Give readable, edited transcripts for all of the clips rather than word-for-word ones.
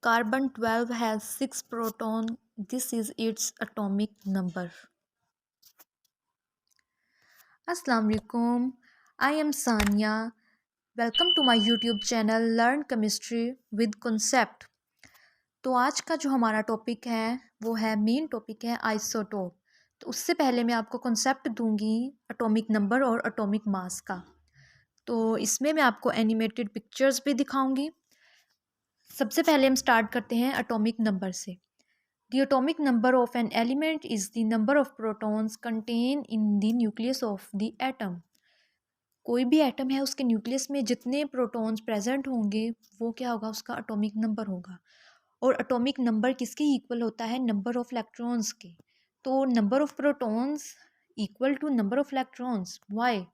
Carbon 12 has 6 protons. This is its atomic number. Assalamu alaikum. I am Sania. Welcome to my YouTube channel Learn Chemistry with Concept. तो आज का जो हमारा topic है वो है मेन टॉपिक है आइसोटोप। तो उससे पहले मैं आपको कॉन्सेप्ट दूंगी एटॉमिक नंबर और एटॉमिक मास का। तो इसमें मैं आपको एनिमेटेड पिक्चर्स भी दिखाऊंगी। सबसे पहले हम स्टार्ट करते हैं एटॉमिक नंबर से। The atomic number of an element is the number of protons contained in the nucleus of the atom. कोई भी एटम है उसके न्यूक्लियस में जितने प्रोटॉन्स प्रेजेंट होंगे वो क्या होगा, उसका एटॉमिक नंबर होगा। और एटॉमिक नंबर किसके इक्वल होता है, नंबर ऑफ इलेक्ट्रॉन्स के। तो number of protons equal to number of electrons. Why?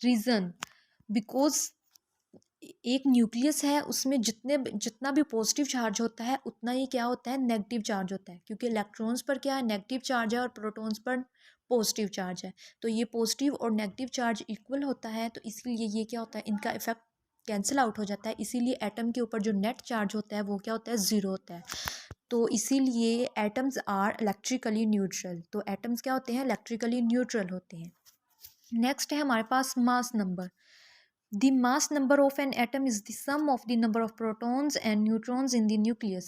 Reason, because एक न्यूक्लियस है उसमें जितना भी पॉजिटिव चार्ज होता है उतना ही क्या होता है, नेगेटिव चार्ज होता है। क्योंकि इलेक्ट्रॉन्स पर क्या है, नेगेटिव चार्ज है, और प्रोटॉन्स पर पॉजिटिव चार्ज है। तो ये पॉजिटिव और नेगेटिव चार्ज इक्वल होता है, तो इसलिए ये क्या होता है, इनका इफेक्ट कैंसिल आउट हो जाता है। इसीलिए एटम के ऊपर जो नेट चार्ज होता है वो क्या होता है, ज़ीरो होता है। तो इसीलिए एटम्स आर इलेक्ट्रिकली न्यूट्रल। तो एटम्स क्या होते हैं, इलेक्ट्रिकली न्यूट्रल होते हैं। नेक्स्ट है हमारे पास mass number. The mass number of an atom is the sum of the number of protons and neutrons in the nucleus.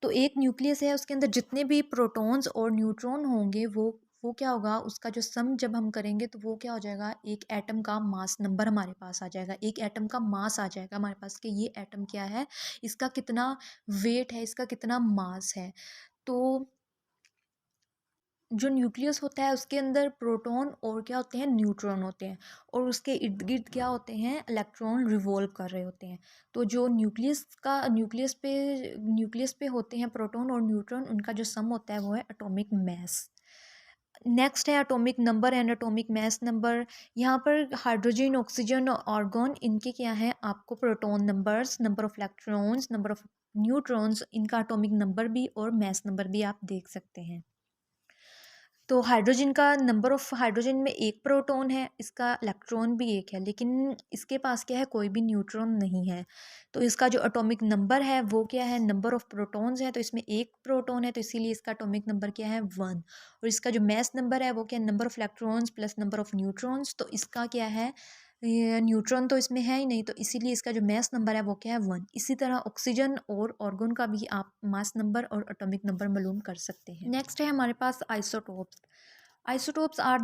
तो एक न्यूक्लियस है उसके अंदर जितने भी प्रोटॉन्स और न्यूट्रॉन होंगे वो क्या होगा, उसका जो सम जब हम करेंगे तो वो क्या हो जाएगा, एक एटम का मास नंबर हमारे पास आ जाएगा। एक एटम का मास आ जाएगा हमारे पास कि ये एटम क्या है, इसका कितना वेट है, इसका कितना मास है। तो जो न्यूक्लियस होता है उसके अंदर प्रोटॉन और क्या होते हैं, न्यूट्रॉन होते हैं, और उसके इर्द गिर्द क्या होते हैं, इलेक्ट्रॉन रिवॉल्व कर रहे होते हैं। तो जो न्यूक्लियस पे होते हैं प्रोटॉन और न्यूट्रॉन, उनका जो सम होता है वो है एटॉमिक मैस। नेक्स्ट है atomic number and atomic mass number. यहाँ पर हाइड्रोजन, ऑक्सीजन और आर्गॉन, इनके क्या है, आपको proton numbers, number of electrons, number of neutrons, इनका एटॉमिक नंबर भी और मैस नंबर भी आप देख सकते हैं। तो हाइड्रोजन का नंबर ऑफ, हाइड्रोजन में एक प्रोटॉन है, इसका इलेक्ट्रॉन भी एक है, लेकिन इसके पास क्या है, कोई भी न्यूट्रॉन नहीं है। तो इसका जो एटॉमिक नंबर है वो क्या है, नंबर ऑफ प्रोटॉन्स है, तो इसमें एक प्रोटॉन है, तो इसीलिए इसका एटॉमिक नंबर क्या है, 1। और इसका जो मैस नंबर है वो क्या है, number of electrons plus number of neutrons, तो इसका क्या है, ये न्यूट्रॉन तो इसमें है ही नहीं, तो इसीलिए इसका जो मैस नंबर है वो क्या है, 1। इसी तरह ऑक्सीजन और ऑर्गन का भी आप मास नंबर और एटॉमिक नंबर मालूम कर सकते हैं। नेक्स्ट है हमारे पास isotopes. Isotopes are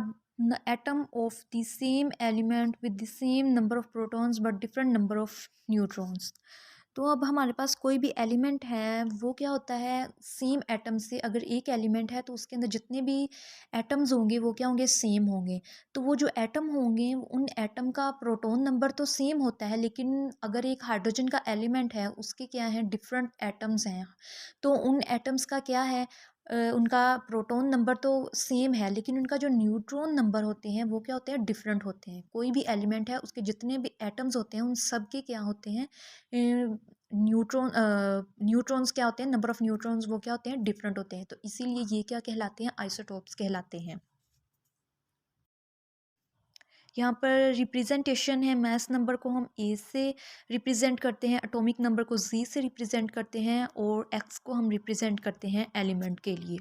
the atom of the same element with the same number of protons but different number of neutrons. तो अब हमारे पास कोई भी एलिमेंट है वो क्या होता है, सेम एटम से, अगर एक एलिमेंट है तो उसके अंदर जितने भी एटम्स होंगे वो क्या होंगे, सेम होंगे। तो वो जो एटम होंगे उन एटम का प्रोटॉन नंबर तो सेम होता है, लेकिन अगर एक हाइड्रोजन का एलिमेंट है उसके क्या है, डिफरेंट एटम्स हैं। तो उन एटम्स का क्या है, उनका प्रोटॉन नंबर तो सेम है, लेकिन उनका जो न्यूट्रॉन नंबर होते हैं वो क्या होते हैं, डिफरेंट होते हैं। कोई भी एलिमेंट है उसके जितने भी एटम्स होते हैं उन सब के क्या होते हैं, न्यूट्रॉन्स क्या होते हैं, नंबर ऑफ न्यूट्रॉन्स वो क्या होते हैं, डिफरेंट होते हैं। तो इसीलिए ये क्या कहलाते हैं, आइसोटोप्स कहलाते हैं। यहाँ पर रिप्रेजेंटेशन है, मैस नंबर को हम ए से रिप्रेजेंट करते हैं, एटॉमिक नंबर को जी से रिप्रेजेंट करते हैं, और एक्स को हम रिप्रेजेंट करते हैं एलिमेंट के लिए।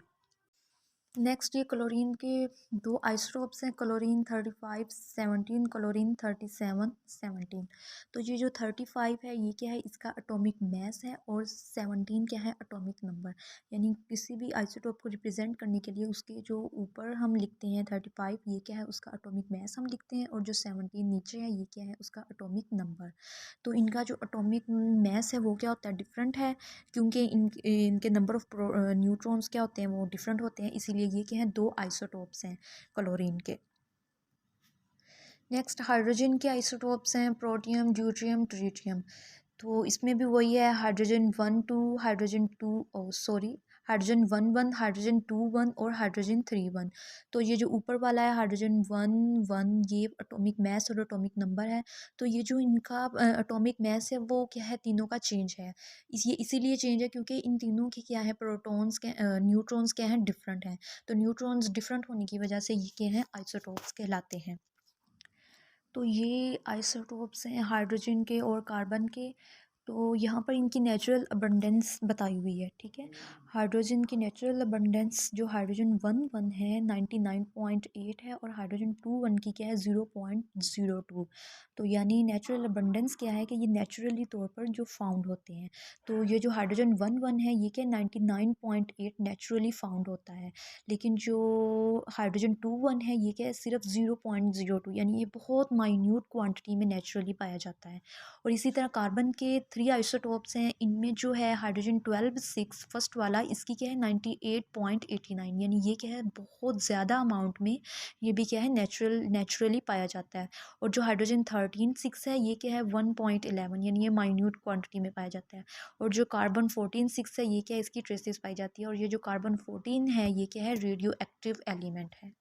नेक्स्ट ये क्लोरीन के दो आइसोटोप्स हैं, क्लोरीन 35 17, क्लोरीन 37 17। तो ये जो 35 है ये क्या है, इसका एटॉमिक मैस है, और 17 क्या है, एटॉमिक नंबर। यानी किसी भी आइसोटोप को रिप्रेजेंट करने के लिए उसके जो ऊपर हम लिखते हैं 35, ये क्या है, उसका एटॉमिक मैस हम लिखते हैं, और जो 17 नीचे है ये क्या है, उसका एटॉमिक नंबर। तो इनका जो एटॉमिक मैस है वो क्या होता है, डिफरेंट है, क्योंकि इनके नंबर ऑफ न्यूट्रॉन्स क्या होते हैं, वो डिफरेंट होते हैं। इसीलिए ये क्या है, दो आइसोटोप्स हैं क्लोरीन के। नेक्स्ट हाइड्रोजन के आइसोटोप्स हैं, प्रोटियम, ड्यूट्रियम, ट्रिटियम। तो इसमें भी वही है, hydrogen 1 2, hydrogen 2, sorry, hydrogen 1 1, hydrogen 2 1 और हाइड्रोजन 3 1। तो ये जो ऊपर वाला है हाइड्रोजन 1 1, ये एटॉमिक मैस और एटॉमिक नंबर है। तो ये जो इनका एटॉमिक मैस है वो क्या है, तीनों का चेंज है। ये इसीलिए चेंज है क्योंकि इन तीनों की क्या है, प्रोटॉन्स के न्यूट्रॉन्स क्या हैं, डिफरेंट हैं। तो न्यूट्रॉन्स डिफरेंट होने की वजह से ये क्या हैं, आइसोटोप्स कहलाते हैं। तो ये आइसोटोप्स हैं हाइड्रोजन के और कार्बन के। तो यहाँ पर इनकी नेचुरल अबंडेंस बताई हुई है, ठीक है। हाइड्रोजन की नेचुरल अबंडेंस जो हाइड्रोजन 1 1 है 99.8 है, और हाइड्रोजन 2 1 की क्या है 0.02। तो यानी नेचुरल अबंडेंस क्या है कि ये नेचुरली तौर पर जो फाउंड होते हैं। तो ये जो हाइड्रोजन 1 1 है ये क्या 99.8 नेचुरली फाउंड होता है, लेकिन जो हाइड्रोजन 2 1 है ये क्या है सिर्फ 0.02, यानी ये बहुत माइन्यूट क्वांटिटी में नेचुरली पाया जाता है। और इसी तरह कार्बन के 3 आइसोटोप्स हैं, इनमें जो है हाइड्रोजन 12 6 फर्स्ट वाला इसकी क्या है 98.89, यानी ये क्या है बहुत ज़्यादा अमाउंट में ये भी क्या है नेचुरली पाया जाता है। और जो हाइड्रोजन 13 6 है ये क्या है 1.11, यानी ये माइन्यूट क्वांटिटी में पाया जाता है। और जो कार्बन 14 6 है ये क्या है इसकी ट्रेसेस पाई जाती है, और ये जो कार्बन 14 है ये क्या है रेडियो एक्टिव एलिमेंट है।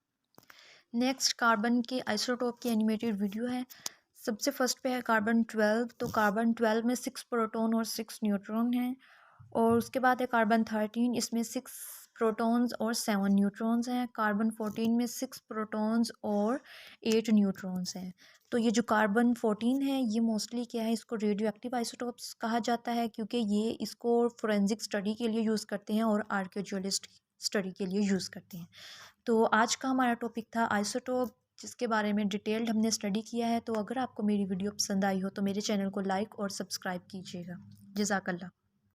नेक्स्ट कार्बन के आइसोटोप की एनिमेटेड वीडियो है। सबसे फर्स्ट पे है कार्बन 12। तो कार्बन 12 में 6 प्रोटॉन और 6 न्यूट्रॉन हैं। और उसके बाद है कार्बन 13, इसमें 6 प्रोटॉन्स और 7 न्यूट्रॉन्स हैं। कार्बन 14 में 6 प्रोटॉन्स और 8 न्यूट्रॉन्स हैं। तो ये जो कार्बन 14 है ये मोस्टली क्या है इसको रेडियो एक्टिव आइसोटोप्स कहा जाता है, क्योंकि ये इसको फोरेंसिक स्टडी के लिए यूज़ करते हैं और आर्कियोलॉजिस्ट स्टडी के लिए यूज़ करते हैं। तो आज का हमारा टॉपिक था आइसोटोप, जिसके बारे में डिटेल्ड हमने स्टडी किया है। तो अगर आपको मेरी वीडियो पसंद आई हो तो मेरे चैनल को लाइक और सब्सक्राइब कीजिएगा। जज़ाकल्लाह।